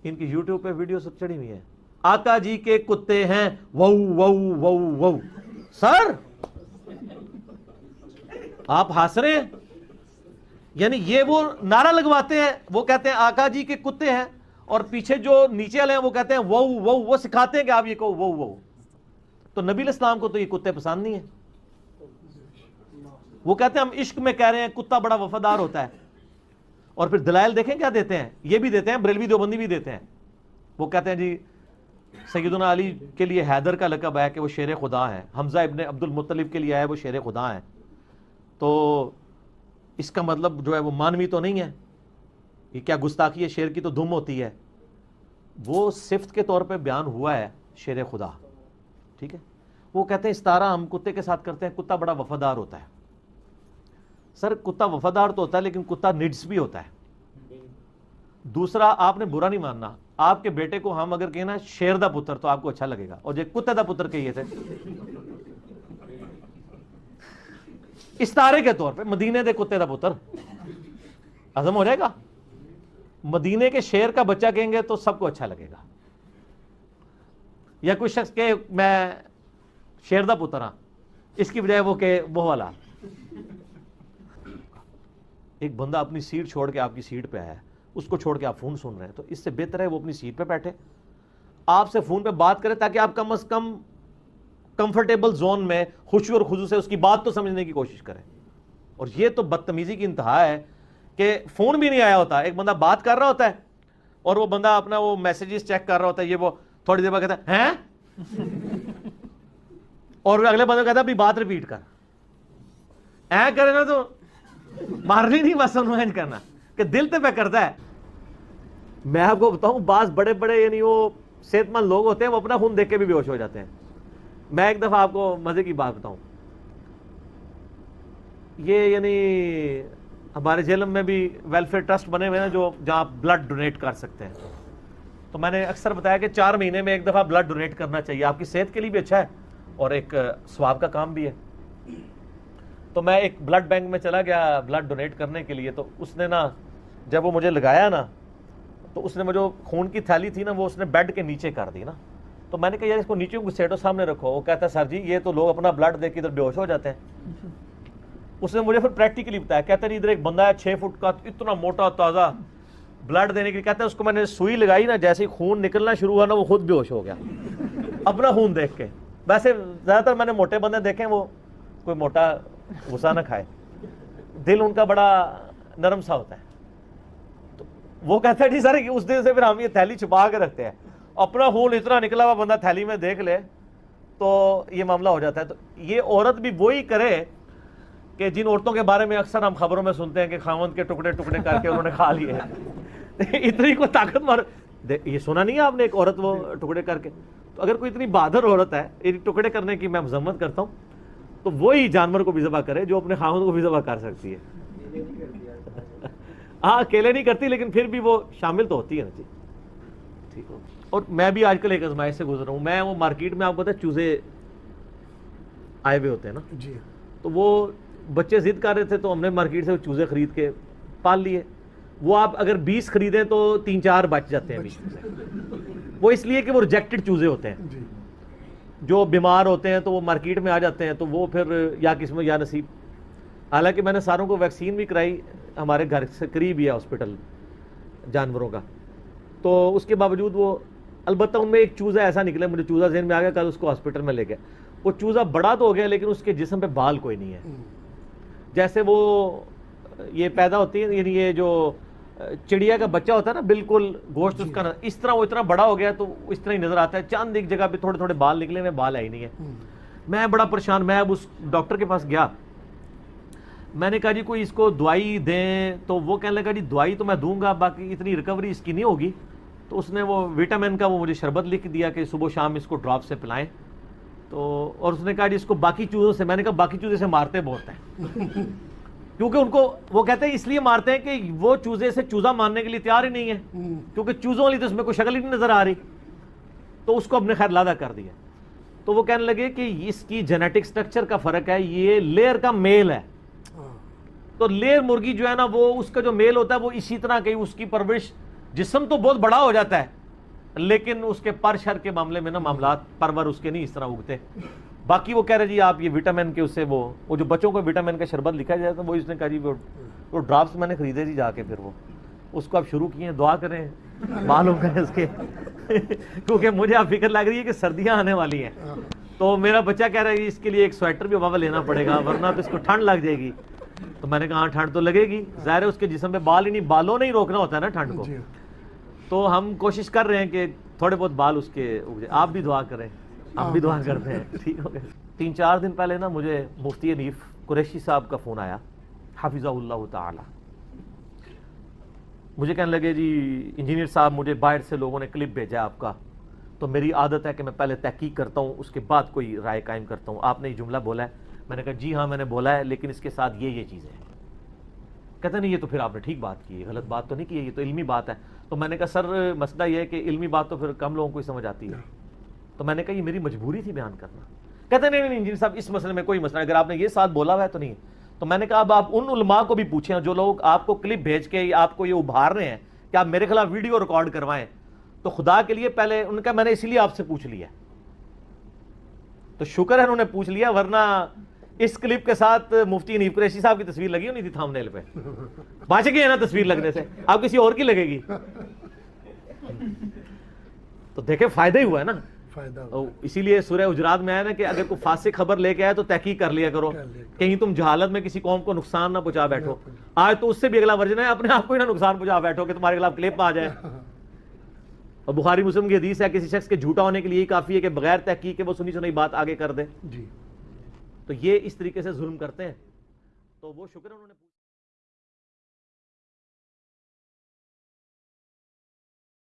ان کی یوٹیوب پہ ویڈیو سب چڑھی ہوئی ہیں، آقا جی کے کتے ہیں وو وو وو وو. سر آپ ہنس رہے ہیں؟ یعنی یہ وہ نعرہ لگواتے ہیں، وہ کہتے ہیں آقا جی کے کتے ہیں، اور پیچھے جو نیچے والے ہیں وہ کہتے ہیں وو وو، وہ سکھاتے ہیں کہ آپ یہ کہو وو وو. تو نبی علیہ السلام کو تو یہ کتے پسند نہیں ہیں. وہ کہتے ہیں ہم عشق میں کہہ رہے ہیں کتا بڑا وفادار ہوتا ہے. اور پھر دلائل دیکھیں کیا دیتے ہیں، یہ بھی دیتے ہیں، بریلوی دیوبندی بھی دیتے ہیں. وہ کہتے ہیں جی سیدنا علی کے لیے حیدر کا لقب ہے کہ وہ شیر خدا ہیں، حمزہ ابن عبد المطلب کے لیے ہے وہ شیر خدا ہیں. تو اس کا مطلب جو ہے وہ مانوی تو نہیں ہے، یہ کیا گستاخی ہے، شیر کی تو دم ہوتی ہے. وہ صفت کے طور پہ بیان ہوا ہے شیر خدا، ٹھیک ہے. وہ کہتے ہیں استعارہ ہم کتے کے ساتھ کرتے ہیں، کتا بڑا وفادار ہوتا ہے. سر کتا وفادار تو ہوتا ہے لیکن کتا نڈس بھی ہوتا ہے. دوسرا آپ نے برا نہیں ماننا، آپ کے بیٹے کو ہم اگر کہیں نا شیر دا پتر تو آپ کو اچھا لگے گا، اور جو کتے دا پتر کہیے تھے استعارے کے طور پہ مدینے دے کتے دا پتر ہضم ہو جائے گا. مدینے کے شیر کا بچہ کہیں گے تو سب کو اچھا لگے گا. یا کوئی شخص کہ میں شیر دا پتر ہاں، اس کی بجائے وہ کہ وہ والا. ایک بندہ اپنی سیٹ چھوڑ کے آپ کی سیٹ پہ آیا ہے، اس کو چھوڑ کے آپ فون سن رہے ہیں، تو اس سے بہتر ہے وہ اپنی سیٹ پہ بیٹھے آپ سے فون پہ بات کرے، تاکہ آپ کم از کم کمفرٹیبل زون میں خوشی اور خضوع سے اس کی بات تو سمجھنے کی کوشش کریں. اور یہ تو بدتمیزی کی انتہا ہے کہ فون بھی نہیں آیا ہوتا، ایک بندہ بات کر رہا ہوتا ہے اور وہ بندہ اپنا وہ میسیجز چیک کر رہا ہوتا ہے، یہ وہ تھوڑی دیر بعد کہتا ہے ہیں، اور اگلے بندے کہتا ہے بھی بات ریپیٹ کر. کرے نا تو مارنی نہیں، بس انوائن کرنا کہ دل تے پہ کرتا ہے. میں آپ کو بتاؤں بعض بڑے بڑے یعنی وہ صحت مند لوگ ہوتے ہیں، وہ اپنا خون دیکھ کے بھی بے ہوش ہو جاتے ہیں. میں ایک دفعہ آپ کو مزے کی بات بتاؤں، یہ یعنی ہمارے جیلم میں بھی ویلفیئر ٹرسٹ بنے ہوئے ہیں جو جہاں بلڈ ڈونیٹ کر سکتے ہیں. تو میں نے اکثر بتایا کہ 4 مہینے میں ایک دفعہ بلڈ ڈونیٹ کرنا چاہیے، آپ کی صحت کے لیے بھی اچھا ہے اور ایک ثواب کا کام بھی ہے. تو میں ایک بلڈ بینک میں چلا گیا بلڈ ڈونیٹ کرنے کے لیے. تو اس نے نا جب وہ مجھے لگایا نا تو اس نے مجھے خون کی تھیلی تھی نا وہ اس نے بیڈ کے نیچے کر دی نا. تو میں نے کہا یار اس کو نیچے گھسیٹو سامنے رکھو. وہ کہتا ہے سر جی یہ تو لوگ اپنا بلڈ دے کے ادھر بے ہوش ہو جاتے ہیں. اس نے مجھے پھر پریکٹیکلی بتایا، کہتا ہے ادھر ایک بندہ ہے 6 فٹ کا اتنا موٹا تازہ بلڈ دینے کے لیے، کہتا ہے اس کو میں نے سوئی لگائی نا، جیسے ہی خون نکلنا شروع ہوا نا وہ خود بے ہوش ہو گیا اپنا خون دیکھ کے. ویسے زیادہ تر میں نے موٹے بندے دیکھے وہ کوئی موٹا غصہ نہ کھائے، دل ان کا بڑا نرم سا ہوتا ہے. تو وہ کہتا ہے جی سر اس دن سے پھر ہم یہ تھیلی چھپا کے رکھتے ہیں، اپنا خون اتنا نکلا ہوا بندہ تھیلی میں دیکھ لے تو یہ معاملہ ہو جاتا ہے. تو یہ عورت بھی وہی کرے کہ جن عورتوں کے بارے میں اکثر ہم خبروں میں سنتے ہیں کہ خاوند کے ٹکڑے ٹکڑے کر کے انہوں نے کھا لیے. اتنی کوئی طاقتور یہ سنا نہیں ہے آپ نے ایک عورت وہ ٹکڑے کر کے؟ تو اگر کوئی اتنی بہادر عورت ہے یہ ٹکڑے کرنے کی میں مذمت کرتا ہوں، تو وہی جانور کو بھی ذبح کرے جو اپنے خاوند کو بھی ذبح کر سکتی ہے. ہاں اکیلے نہیں کرتی لیکن پھر بھی وہ شامل تو ہوتی ہے نا. جی ٹھیک. اور میں بھی آج کل ایک آزمائش سے گزر رہا ہوں. میں وہ مارکیٹ میں آپ کو پتا ہے چوزے آئے ہوئے ہوتے ہیں نا جی، تو وہ بچے ضد کر رہے تھے تو ہم نے مارکیٹ سے چوزے خرید کے پال لیے. وہ آپ اگر 20 خریدیں تو 3-4 بچ جاتے ہیں. وہ اس لیے کہ وہ ریجیکٹڈ چوزے ہوتے ہیں، جو بیمار ہوتے ہیں تو وہ مارکیٹ میں آ جاتے ہیں، تو وہ پھر یا قسمت یا نصیب. حالانکہ میں نے ساروں کو ویکسین بھی کرائی، ہمارے گھر سے قریب ہی ہے ہاسپٹل جانوروں کا. تو اس کے باوجود وہ البتہ ان میں ایک چوزہ ایسا نکلا، مجھے چوزہ ذہن میں آ گیا، کل اس کو ہاسپٹل میں لے گئے. وہ چوزہ بڑا تو ہو گیا لیکن اس کے جسم پہ بال کوئی نہیں ہے. جیسے وہ یہ پیدا ہوتی ہے یعنی یہ جو چڑیا کا بچہ ہوتا ہے نا بالکل گوشت اس کا اس طرح وہ اتنا بڑا ہو گیا تو اس طرح ہی نظر آتا ہے. چاند ایک جگہ پہ تھوڑے تھوڑے بال نکلے ہوئے، بال ہے ہی نہیں ہے. میں بڑا پریشان. میں اب اس ڈاکٹر کے پاس گیا، میں نے کہا جی کوئی اس کو دوائی دیں، تو وہ کہنے لگا جی دوائی تو میں دوں گا باقی اتنی ریکوری اس کی نہیں ہوگی. تو اس نے وہ وٹامن کا وہ مجھے شربت لکھ دیا کہ صبح شام اس کو ڈراپ سے پلائیں. تو اور اس نے کہا جی اس کو باقی چوزوں سے، میں نے کہا باقی چوزے سے مارتے بہت ہیں کیونکہ ان کو وہ کہتے ہیں اس لیے مارتے ہیں کہ وہ چوزے سے چوزہ مارنے کے لیے تیار ہی نہیں ہے، کیونکہ چوزوں والی تو اس میں کوئی شکل ہی نہیں نظر آ رہی. تو اس کو اپنے خیر لادہ کر دیا. تو وہ کہنے لگے کہ اس کی جینیٹک سٹرکچر کا فرق ہے، یہ لیئر کا میل ہے. تو لیئر مرغی جو ہے نا وہ اس کا جو میل ہوتا ہے وہ اسی طرح کہ اس کی پرورش جسم تو بہت بڑا ہو جاتا ہے لیکن اس کے پر شر کے معاملے میں نا معاملات پرور اس کے نہیں اس طرح اگتے. باقی وہ کہہ رہے جی آپ یہ وٹامن کے اس سے وہ جو بچوں کو وٹامن کا شربت لکھا جاتا ہے وہ اس نے کہا جی وہ ڈراپس میں نے خریدے جی جا کے, پھر وہ اس کو اب شروع کیے ہیں, دعا کریں معلوم کریں اس کے کیونکہ مجھے اب فکر لگ رہی ہے کہ سردیاں آنے والی ہیں. تو میرا بچہ کہہ رہا ہے اس کے لیے ایک سویٹر بھی بابا لینا پڑے گا ورنہ تو اس کو ٹھنڈ لگ جائے گی. تو میں نے کہا ہاں ٹھنڈ تو لگے گی, ظاہر ہے اس کے جسم پہ بال ہی نہیں, بالوں نے ہی روکنا ہوتا ہے نا ٹھنڈ کو. تو ہم کوشش کر رہے ہیں کہ تھوڑے بہت بال اس کے اگ جائے. آپ بھی دعا کریں, ہم بھی دعا کرتے ہیں. ٹھیک ہو گیا. 3-4 دن پہلے نا مجھے مفتی حنیف قریشی صاحب کا فون آیا حفظہ اللہ تعالی. مجھے کہنے لگے جی انجینئر صاحب مجھے باہر سے لوگوں نے کلپ بھیجا آپ کا, تو میری عادت ہے کہ میں پہلے تحقیق کرتا ہوں اس کے بعد کوئی رائے قائم کرتا ہوں. آپ نے یہ جملہ بولا ہے. میں نے کہا جی ہاں میں نے بولا ہے, لیکن اس کے ساتھ یہ چیزیں ہیں. کہتے نہیں یہ تو پھر آپ نے ٹھیک بات کی ہے, غلط بات تو نہیں کی ہے, یہ تو علمی بات ہے. تو میں نے کہا سر مسئلہ یہ ہے کہ علمی بات تو پھر کم لوگوں کو ہی سمجھ آتی ہے. تو میں نے کہا یہ میری مجبوری تھی بیان کرنا. کہتے نہیں انجینئر صاحب اس مسئلے میں کوئی مسئلہ, اگر آپ نے یہ ساتھ بولا ہوا ہے تو نہیں. تو میں نے کہا اب آپ ان علماء کو بھی پوچھیں جو لوگ آپ کو کلپ بھیج کے آپ کو یہ ابھار رہے ہیں کہ آپ میرے خلاف ویڈیو ریکارڈ کروائیں, تو خدا کے لیے پہلے ان کا میں نے اسی لیے آپ سے پوچھ لیا. تو شکر ہے انہوں نے پوچھ لیا, ورنہ اس کلپ کے ساتھ مفتی حنیف قریشی صاحب کی تصویر لگی ہونی تھی تھامنیل پہ. بچ گئی ہے نا تصویر لگنے سے, اب کسی اور کی لگے گی. تو دیکھیں فائدہ ہی ہوا ہے نا. اسی لیے سورہ حجرات میں آیا نا کہ اگر کوئی فاسق خبر لے کے آئے تو تحقیق کر لیا کرو, کہیں تم جہالت میں کسی قوم کو نقصان نہ پہنچا بیٹھو. آج تو اس سے بھی اگلا ورژن ہے, اپنے آپ کو ہی نہ نقصان پہنچا بیٹھو کہ تمہارے خلاف کلپ آ جائے. اور بخاری مسلم کی حدیث ہے کسی شخص کے جھوٹا ہونے کے لیے کافی ہے کہ بغیر تحقیق کے وہ سنی سنائی بات آگے کر دے. تو یہ اس طریقے سے ظلم کرتے ہیں. تو وہ شکر ہے انہوں نے